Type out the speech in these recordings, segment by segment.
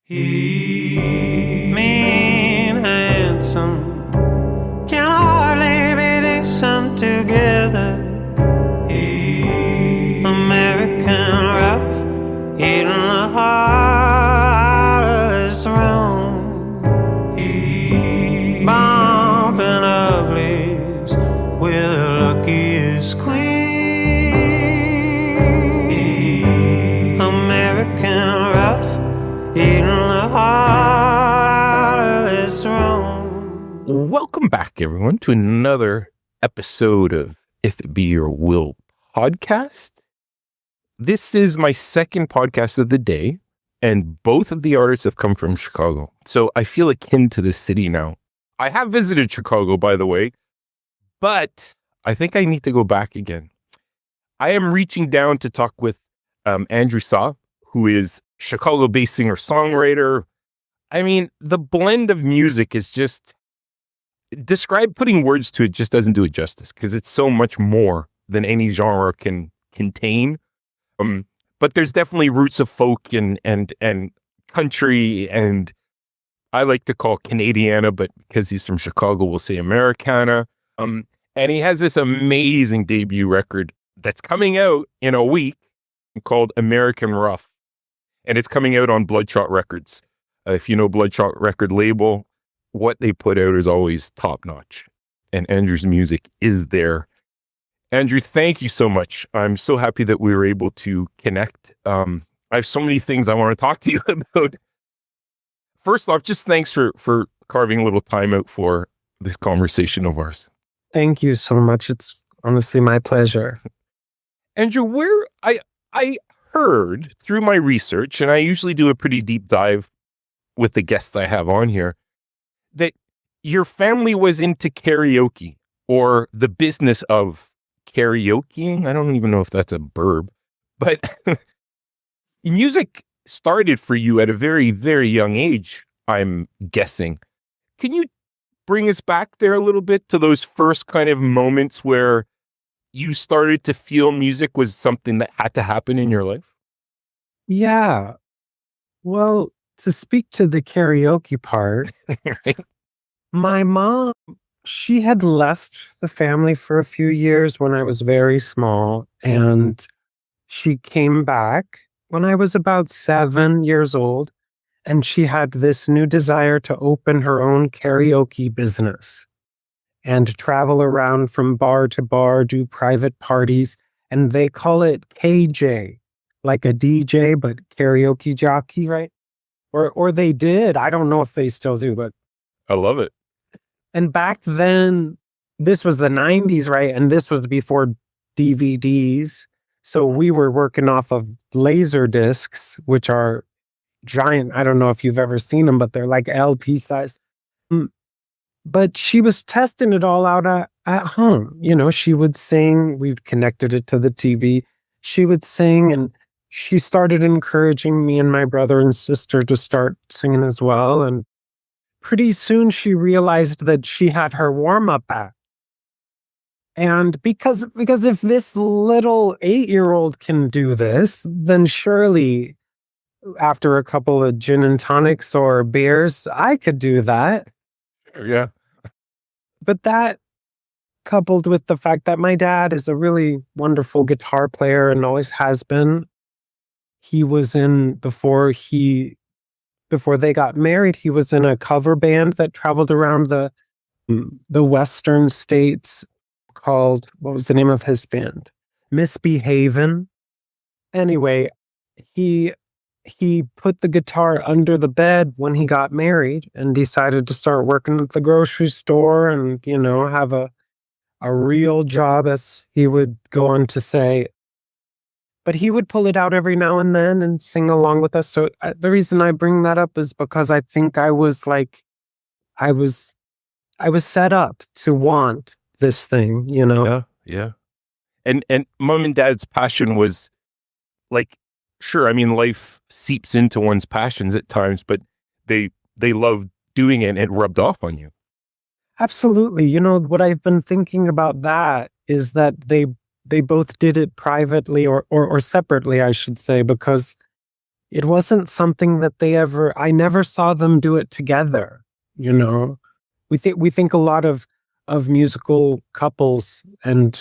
He mean handsome, can hardly be decent together. He American rough, eating the heart of this room. He bumping uglies with the luckiest queen. He American rough, eating the heart of this room. Welcome back, everyone, to another episode of If It Be Your Will podcast. This is my second podcast of the day, and both of the artists have come from Chicago. So I feel akin to this city now. I have visited Chicago, by the way, but I think I need to go back again. I am reaching down to talk with Andrew Saw, who is Chicago-based singer-songwriter. I mean, the blend of music is just, putting words to it just doesn't do it justice, because it's so much more than any genre can contain. But there's definitely roots of folk and country, and I like to call Canadiana, but because he's from Chicago, we'll say Americana. And he has this amazing debut record that's coming out in a week called American Rough. And it's coming out on Bloodshot Records. If you know Bloodshot record label, what they put out is always top notch. And Andrew's music is there. Andrew, thank you so much. I'm so happy that we were able to connect. I have so many things I want to talk to you about. First off, just thanks for carving a little time out for this conversation of ours. Thank you so much. It's honestly my pleasure. Andrew, where I heard through my research, and I usually do a pretty deep dive with the guests I have on here, that your family was into karaoke, or the business of karaokeing. I don't even know if that's a verb, but music started for you at a very, very young age, I'm guessing. Can you bring us back there a little bit to those first kind of moments where you started to feel music was something that had to happen in your life? Yeah. Well, to speak to the karaoke part, Right? my mom, she had left the family for a few years when I was very small, and she came back when I was about 7 years old, and she had this new desire to open her own karaoke business and travel around from bar to bar, do private parties, and they call it KJ, like a DJ, but karaoke jockey, right? Or they did. I don't know if they still do, but. I love it. And back then, this was the 90s, right? And this was before DVDs. So we were working off of laser discs, which are giant. I don't know if you've ever seen them, but they're like LP size. But she was testing it all out at home. You know, she would sing. We connected it to the TV. She would sing, and she started encouraging me and my brother and sister to start singing as well. And pretty soon she realized that she had her warm-up act. And because if this little 8-year-old can do this, then surely after a couple of gin and tonics or beers, I could do that. Yeah. But that, coupled with the fact that my dad is a really wonderful guitar player and always has been, he was in, before they got married, he was in a cover band that traveled around the western states called, what was the name of his band? Misbehavin'. Anyway, he put the guitar under the bed when he got married and decided to start working at the grocery store and, you know, have a real job, as he would go on to say. But he would pull it out every now and then and sing along with us. So the reason I bring that up is because I think I was set up to want this thing, you know? Yeah. And mom and dad's passion was like, sure, I mean, life seeps into one's passions at times, but they loved doing it and it rubbed off on you. Absolutely. You know, what I've been thinking about that is that they both did it privately or separately, I should say, because it wasn't something that I never saw them do it together. You know, we think a lot of musical couples, or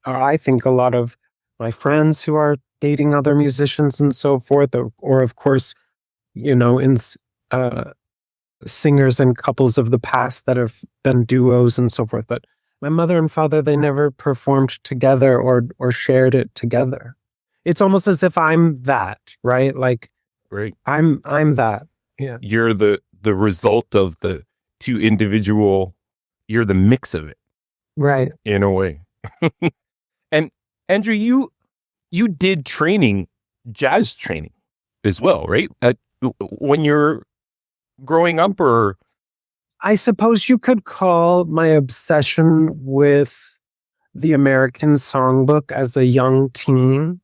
I think a lot of my friends who are dating other musicians and so forth, or of course, uh, singers and couples of the past that have been duos and so forth. But my mother and father, they never performed together or shared it together. It's almost as if I'm that, right? Like, Right. I'm that. Yeah. You're the result of the two individual, you're the mix of it. Right. In a way. And Andrew, you did jazz training as well, right? When you're growing up, or I suppose you could call my obsession with the American songbook as a young teen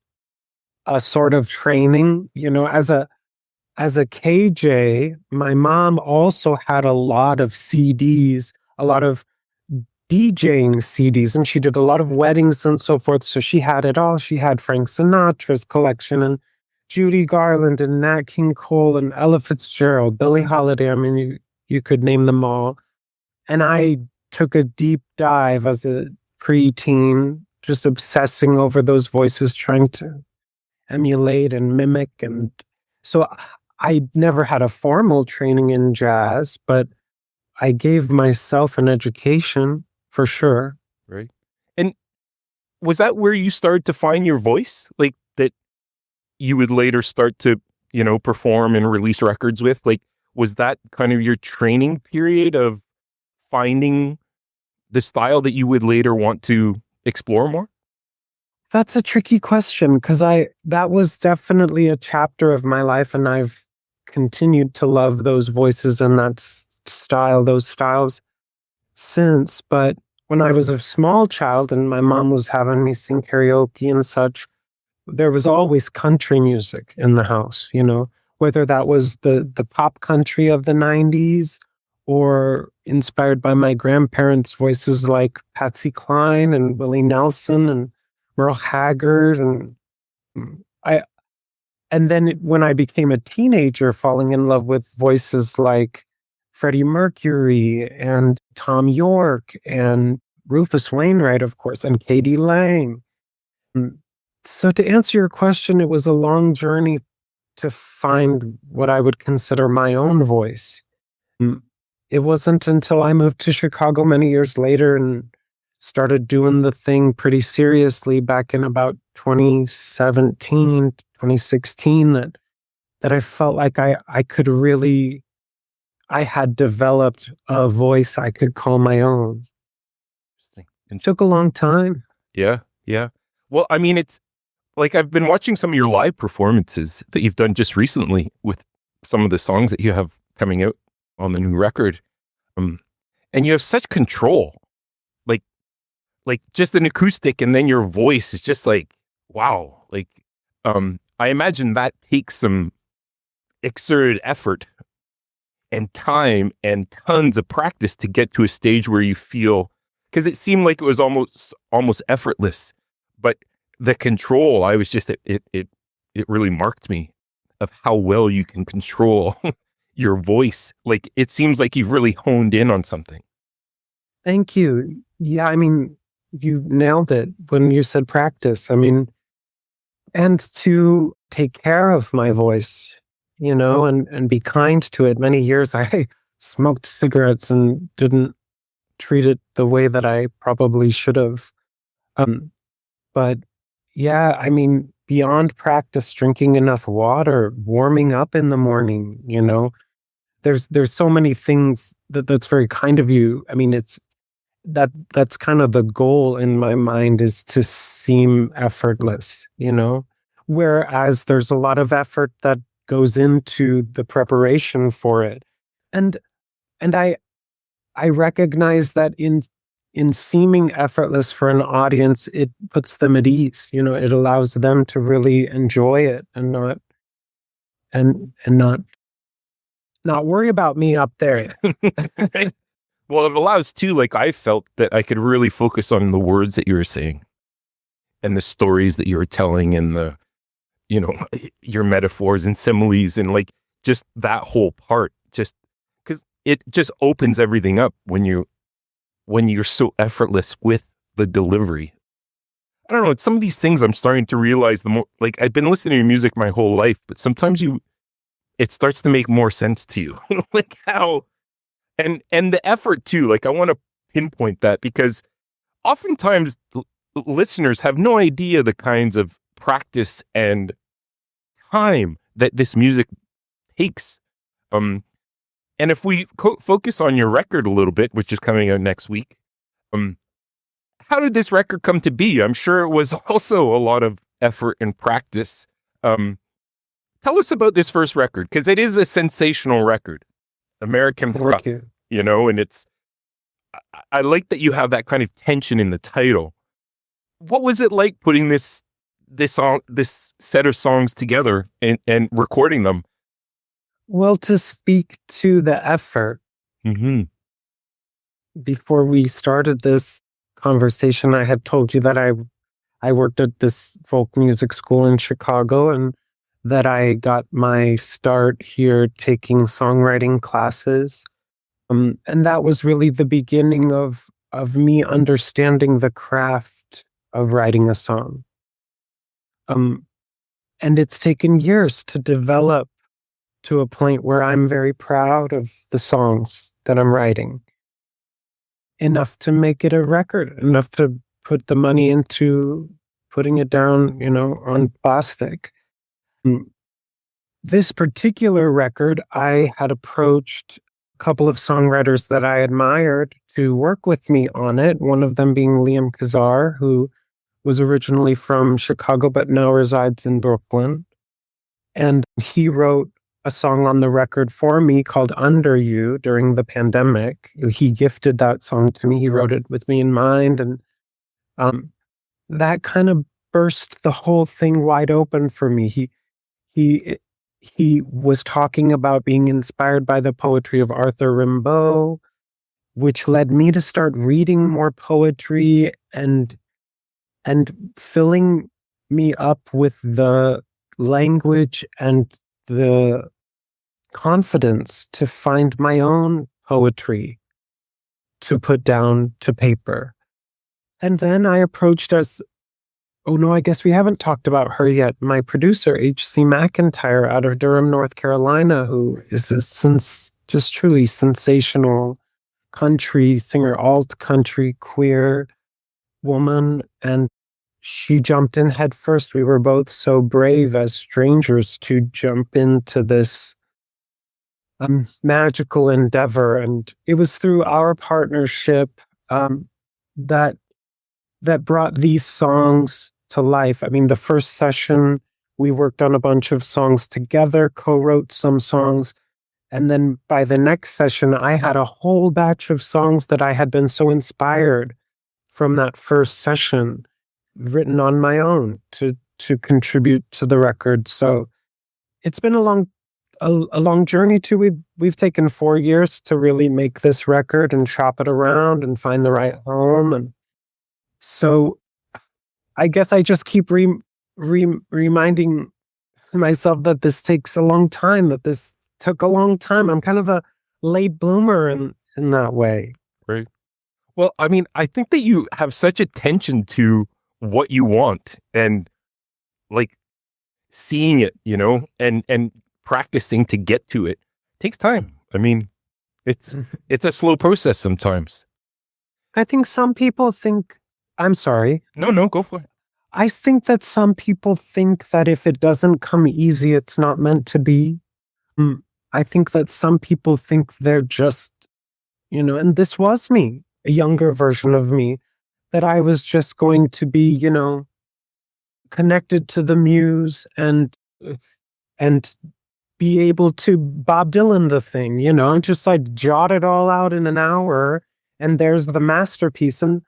a sort of training. As a KJ, my mom also had a lot of CDs, a lot of DJing CDs, and she did a lot of weddings and so forth. So she had it all. She had Frank Sinatra's collection and Judy Garland and Nat King Cole and Ella Fitzgerald, Billie Holiday. I mean, you could name them all. And I took a deep dive as a preteen, just obsessing over those voices, trying to emulate and mimic. And so I never had a formal training in jazz, but I gave myself an education for sure. right. And was that where you started to find your voice? Like that you would later start to, perform and release records with? Like, was that kind of your training period of finding the style that you would later want to explore more? That's a tricky question because that was definitely a chapter of my life, and I've continued to love those voices and that those styles since. But when I was a small child and my mom was having me sing karaoke and such, there was always country music in the house, whether that was the pop country of the 90s or inspired by my grandparents' voices like Patsy Cline and Willie Nelson and Merle Haggard. And then when I became a teenager, falling in love with voices like Freddie Mercury and Tom York and Rufus Wainwright, of course, and Katie Lang. So to answer your question, it was a long journey to find what I would consider my own voice. It wasn't until I moved to Chicago many years later and started doing the thing pretty seriously back in about 2017, 2016 that I felt like I had developed a voice I could call my own. It took a long time. Yeah. Yeah. Well, I mean, it's like I've been watching some of your live performances that you've done just recently with some of the songs that you have coming out on the new record. And you have such control, like just an acoustic, and then your voice is just like, wow. Like, I imagine that takes some exerted effort and time and tons of practice to get to a stage where you feel, because it seemed like it was almost effortless, but the control, I was just, it really marked me of how well you can control your voice. Like, it seems like you've really honed in on something. Thank you. Yeah, I mean, you nailed it when you said practice. I mean, and to take care of my voice, and be kind to it. Many years I smoked cigarettes and didn't treat it the way that I probably should have. But yeah, I mean, beyond practice, drinking enough water, warming up in the morning, there's so many things that's very kind of you. I mean, that's kind of the goal in my mind, is to seem effortless, whereas there's a lot of effort that goes into the preparation for it. And I recognize that in seeming effortless for an audience, it puts them at ease. It allows them to really enjoy it and not worry about me up there. Well, it allows too, like I felt that I could really focus on the words that you were saying and the stories that you were telling and the you know, your metaphors and similes and like just that whole part, just because it just opens everything up when you're so effortless with the delivery. I don't know. It's some of these things I'm starting to realize the more, like, I've been listening to music my whole life, but sometimes it starts to make more sense to you. Like how, and the effort too. Like I want to pinpoint that because oftentimes listeners have no idea the kinds of practice and time that this music takes. And if we focus on your record a little bit, which is coming out next week, how did this record come to be? I'm sure it was also a lot of effort and practice. Tell us about this first record, because it is a sensational record, American Rock, you know, and I like that you have that kind of tension in the title. What was it like putting this set of songs together and recording them? Well, to speak to the effort, before we started this conversation, I had told you that I worked at this folk music school in Chicago and that I got my start here taking songwriting classes. And that was really the beginning of me understanding the craft of writing a song. And it's taken years to develop to a point where I'm very proud of the songs that I'm writing. Enough to make it a record, enough to put the money into putting it down, you know, on plastic. This particular record, I had approached a couple of songwriters that I admired to work with me on it. One of them being Liam Kazar, who was originally from Chicago but now resides in Brooklyn. And he wrote a song on the record for me called Under You during the pandemic. He gifted that song to me. He wrote it with me in mind. And that kind of burst the whole thing wide open for me. He was talking about being inspired by the poetry of Arthur Rimbaud, which led me to start reading more poetry and filling me up with the language and the confidence to find my own poetry to put down to paper. And then I approached I guess we haven't talked about her yet. My producer, H.C. McIntyre, out of Durham, North Carolina, who is just truly sensational country singer, alt country, queer woman. And she jumped in head first. We were both so brave as strangers to jump into this magical endeavor. And it was through our partnership that brought these songs to life. I mean, the first session, we worked on a bunch of songs together, co-wrote some songs. And then by the next session, I had a whole batch of songs that I had been so inspired from that first session written on my own to contribute to the record. So it's been a long journey too. We've taken 4 years to really make this record and shop it around and find the right home. And so I guess I just keep reminding myself that this takes a long time, that this took a long time. I'm kind of a late bloomer in that way. Right. Well, I mean, I think that you have such attention to what you want and like seeing it, you know, and practicing to get to it takes time. I mean, it's a slow process sometimes. I think some people think, I'm sorry. No, go for it. I think that some people think that if it doesn't come easy, it's not meant to be. I think that some people think they're just, you know, and this was me, a younger version of me, that I was just going to be, you know, connected to the muse and be able to Bob Dylan the thing, you know, and just like jot it all out in an hour and there's the masterpiece. And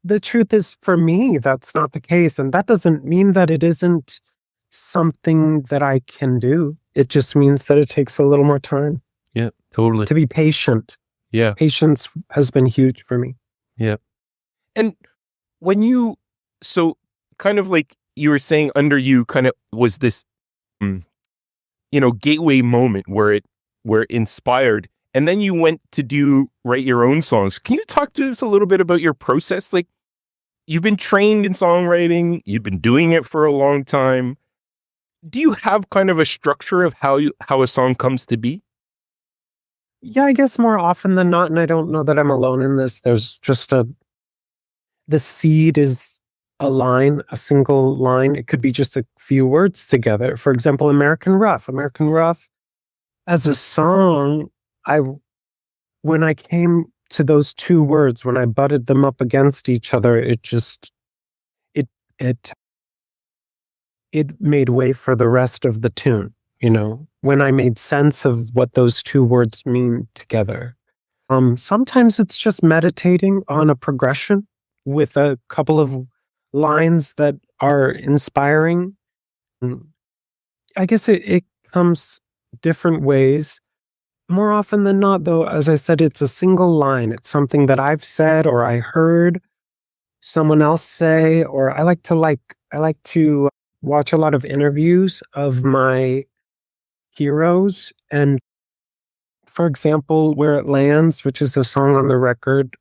the truth is, for me, that's not the case. And that doesn't mean that it isn't something that I can do. It just means that it takes a little more time. Yeah, totally. To be patient. Yeah. Patience has been huge for me. Yeah. And when so kind of like you were saying Under You kind of was this, gateway moment where it inspired, and then you went to write your own songs. Can you talk to us a little bit about your process? Like, you've been trained in songwriting, you've been doing it for a long time. Do you have kind of a structure of how a song comes to be? Yeah, I guess more often than not, and I don't know that I'm alone in this, there's just the seed is a line, a single line. It could be just a few words together. For example, American Rough. American Rough, as a song, when I came to those two words, when I butted them up against each other, it made way for the rest of the tune, when I made sense of what those two words mean together. Sometimes it's just meditating on a progression with a couple of lines that are inspiring. I guess it comes different ways. More often than not, though, as I said, it's a single line. It's something that I've said or I heard someone else say, or I like to watch a lot of interviews of my heroes. And for example, Where It Lands, which is a song on the record,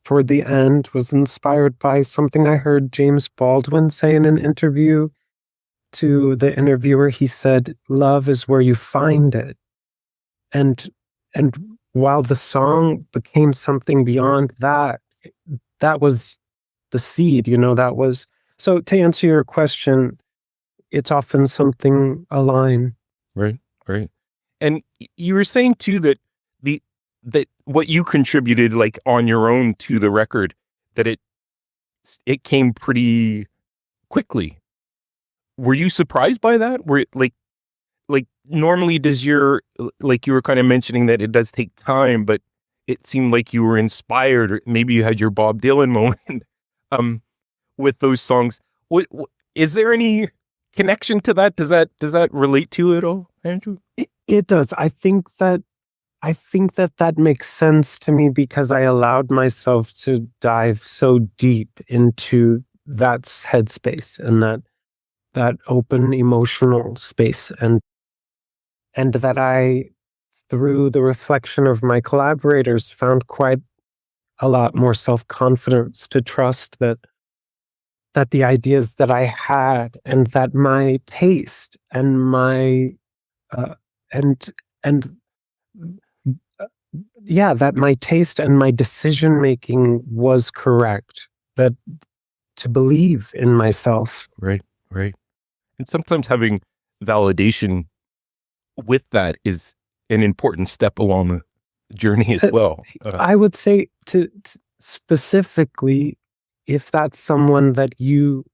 for the end, was inspired by something I heard James Baldwin say in an interview. To the interviewer, he said, "Love is where you find it." And while the song became something beyond that, that was the seed, that was. So to answer your question, it's often something, a line. Right. And you were saying too that that what you contributed, like, on your own to the record, that it came pretty quickly. Were you surprised by that? Were like normally does you were kind of mentioning that it does take time, but it seemed like you were inspired, or maybe you had your Bob Dylan moment with those songs. What is there any connection to that? Does that relate to it at all, Andrew? It does. I think that makes sense to me because I allowed myself to dive so deep into that headspace and that open emotional space, and that I, through the reflection of my collaborators, found quite a lot more self-confidence to trust that the ideas that I had, and that my taste and my that my taste and my decision making was correct, that to believe in myself. Right. And sometimes having validation with that is an important step along the journey as well. I would say to specifically, if that's someone that you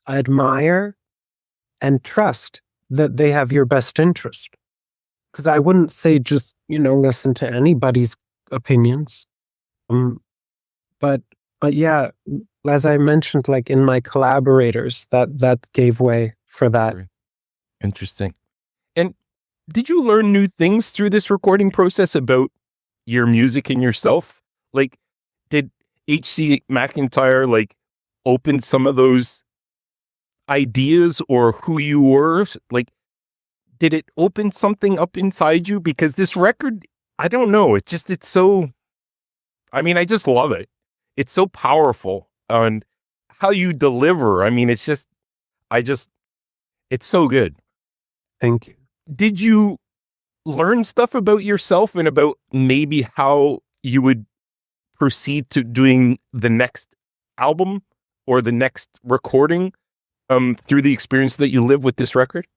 admire and trust that they have your best interest. Because I wouldn't say just, listen to anybody's opinions. But yeah, as I mentioned, like in my collaborators, that gave way for that. Interesting. And did you learn new things through this recording process about your music and yourself? Like, did H.C. McIntyre open some of those ideas, or who you were? Like, did it open something up inside you? Because this record, I don't know, it's so, I just love it. It's so powerful, and how you deliver. It's so good. Thank you. Did you learn stuff about yourself and about maybe how you would proceed to doing the next album or the next recording through the experience that you live with this record?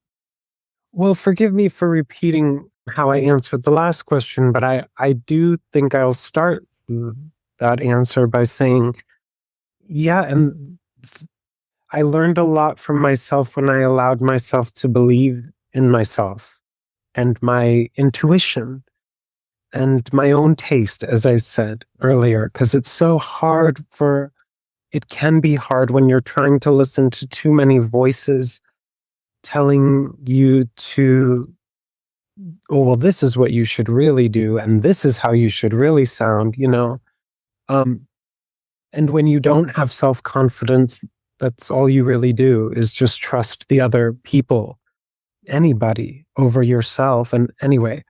Well, forgive me for repeating how I answered the last question, but I do think I'll start that answer by saying, yeah, and I learned a lot from myself when I allowed myself to believe in myself and my intuition and my own taste, as I said earlier, because it's so hard it can be hard when you're trying to listen to too many voices telling you to, oh, well, this is what you should really do, and this is how you should really sound, And when you don't have self-confidence, That's all you really do, is just trust the other people, anybody over yourself. And anyway,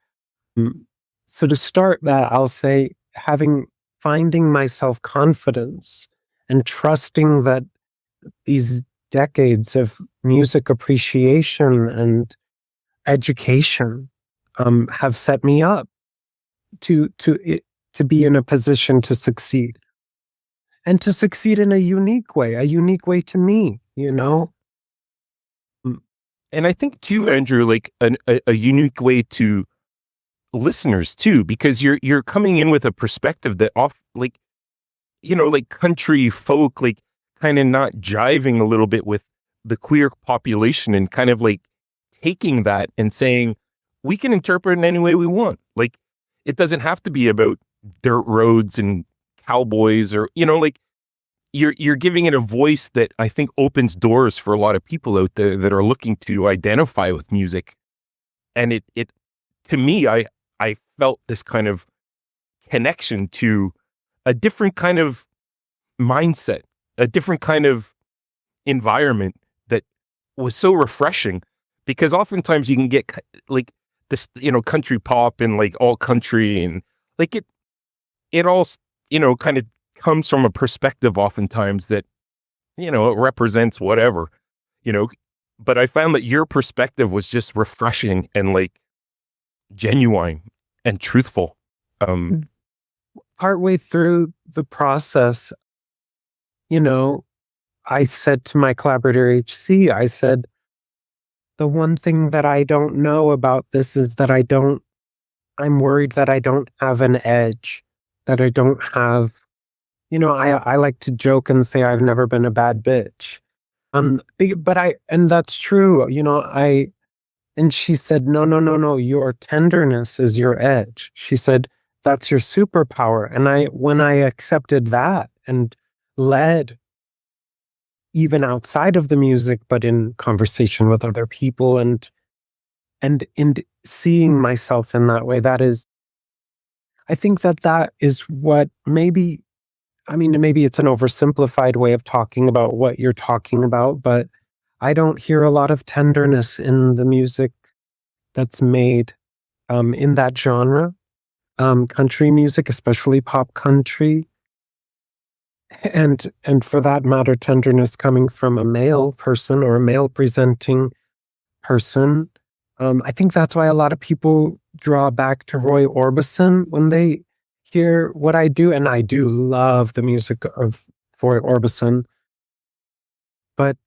so to start that, I'll say finding my self-confidence and trusting that these decades of music appreciation and education have set me up to be in a position to succeed, and to succeed in a unique way to me, you know? And I think too, Andrew, like a unique way to listeners too, because you're coming in with a perspective that like, like country folk, like kind of not jiving a little bit with the queer population, and kind of like taking that and saying, we can interpret it in any way we want. Like, it doesn't have to be about dirt roads and cowboys, or, like you're giving it a voice that I think opens doors for a lot of people out there that are looking to identify with music. And it to me, I felt this kind of connection to a different kind of mindset, a different kind of environment that was so refreshing, because oftentimes you can get like this, country pop and like all country, and like it all, kind of comes from a perspective oftentimes that, it represents whatever, but I found that your perspective was just refreshing and like genuine and truthful. Partway through the process, I said to my collaborator HC, I said, the one thing that I don't know about this is that I'm worried that I don't have an edge, that I don't have, I like to joke and say I've never been a bad bitch. And that's true, and she said, no, your tenderness is your edge. She said, that's your superpower. And when I accepted that and led even outside of the music, but in conversation with other people and in seeing myself in that way, I think that is what maybe it's an oversimplified way of talking about what you're talking about, but I don't hear a lot of tenderness in the music that's made in that genre. Country music, especially pop country, and for that matter, tenderness coming from a male person or a male presenting person. I think that's why a lot of people draw back to Roy Orbison when they hear what I do, and I do love the music of Roy Orbison, but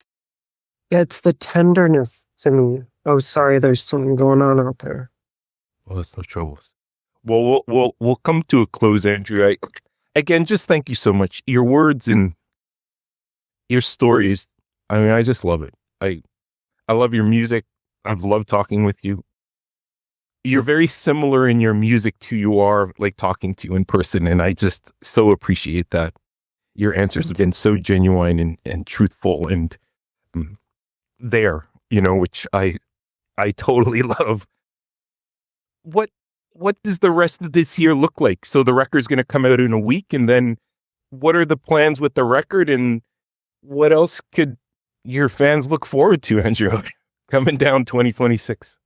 it's the tenderness to me. Oh, sorry, there's something going on out there. Well, that's no trouble. Well, we'll come to a close, Andrew. Again, just thank you so much. Your words and your stories, I just love it. I love your music. I've loved talking with you. You're very similar in your music to you are like talking to you in person, and I just so appreciate that. Your answers have been so genuine and truthful and there, which I totally love. What does the rest of this year look like? So the record's going to come out in a week, and then what are the plans with the record, and what else could your fans look forward to, Andrew, coming down 2026?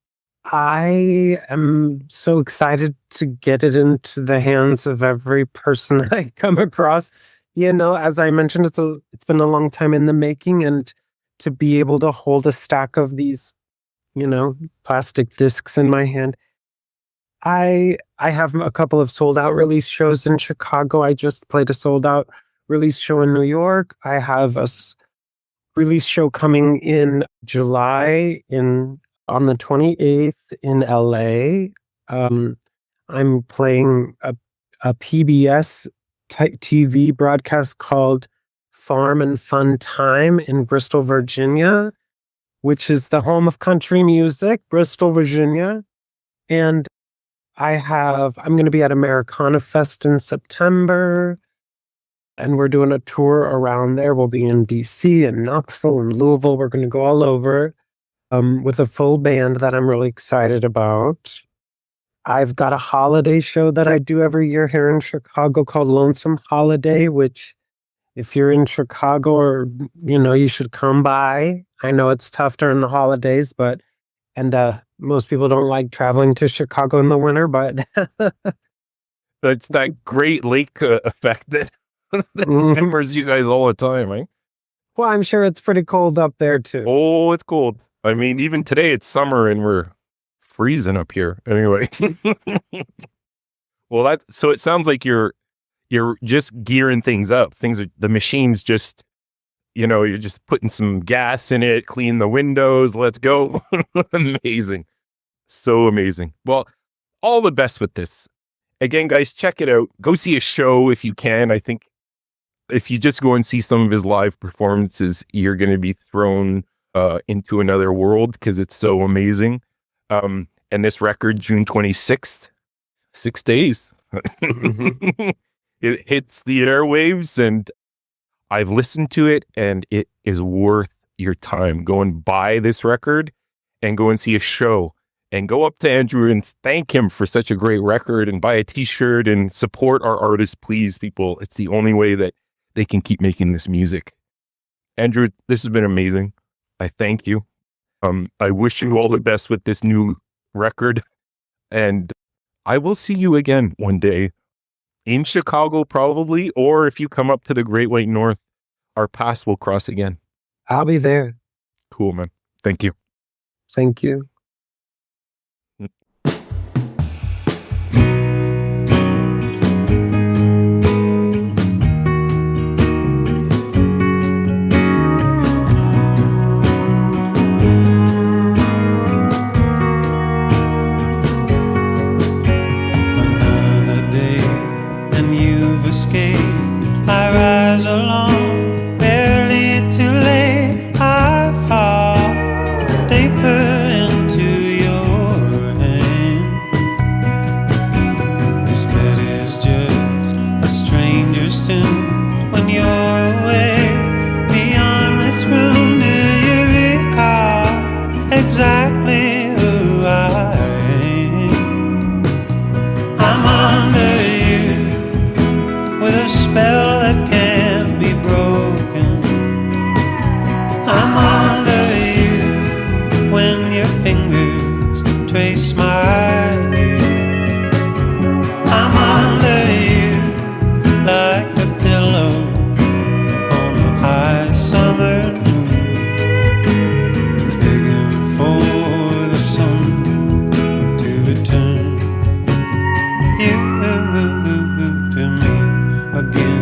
I am so excited to get it into the hands of every person I come across. As I mentioned, it's been a long time in the making, and to be able to hold a stack of these, plastic discs in my hand. I have a couple of sold out release shows in Chicago. I just played a sold out release show in New York. I have a release show coming in July on the 28th in LA. I'm playing a PBS type TV broadcast called Farm and Fun Time in Bristol, Virginia, which is the home of country music, Bristol, Virginia. And I'm going to be at Americana Fest in September, and we're doing a tour around there. We'll be in DC and Knoxville and Louisville. We're going to go all over with a full band that I'm really excited about. I've got a holiday show that I do every year here in Chicago called Lonesome Holiday, which if you're in Chicago, or you should come by. I know it's tough during the holidays, and most people don't like traveling to Chicago in the winter, but That's that Great Lake effect that hammers you guys all the time, right? well, I'm sure it's pretty cold up there too. Oh, it's cold. I mean, even today it's summer and we're freezing up here. Anyway. Well, so it sounds like you're just gearing things up. The machine's just, you're just putting some gas in it, clean the windows, let's go. Amazing. So amazing. Well, all the best with this. Again, guys, check it out. Go see a show if you can. I think if you just go and see some of his live performances, you're going to be thrown into another world because it's so amazing. And this record, June 26th, 6 days. It hits the airwaves, and I've listened to it, and it is worth your time. Go and buy this record and go and see a show. And go up to Andrew and thank him for such a great record, and buy a t-shirt and support our artists, please, people. It's the only way that they can keep making this music. Andrew, this has been amazing. I thank you. I wish you all the best with this new record. And I will see you again one day in Chicago, probably, or if you come up to the Great White North, our paths will cross again. I'll be there. Cool, man. Thank you. Thank you. I rise along, barely too late. I fall deeper into your hand. This bed is just a stranger's tomb. When you're away beyond this room, do you recall exactly who I am? I'm under with a spell that can't be broken. I'm under you when your fingers trace my hair. I'm under you like a pillow on a high summer noon, begging for the sun to return you to me again.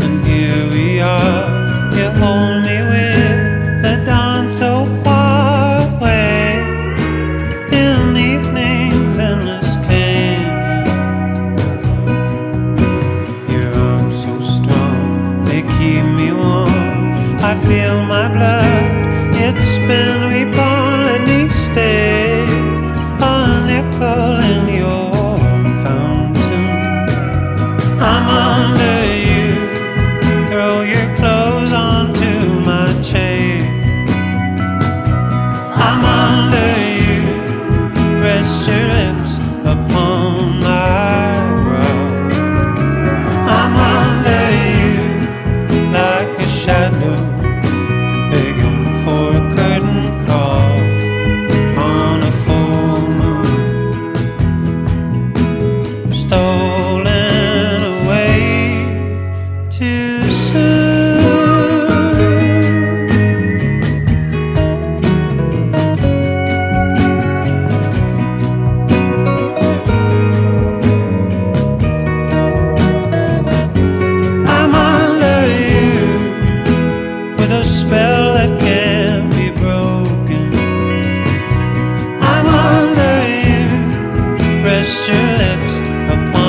And here we are, you hold me with the dawn so far away, in evenings in this canyon. Your arms so strong, they keep me warm. I feel my blood, it's been reborn. Let me stay a nickel in your fountain. I'm under you, throw your clothes onto my chair. I'm under you, rest your lips upon my brow. I'm under you, like a shadow, begging for a curtain call on a full moon, stolen away too soon. I'm under you with a spell that can't be broken. I'm under you, rest your lips upon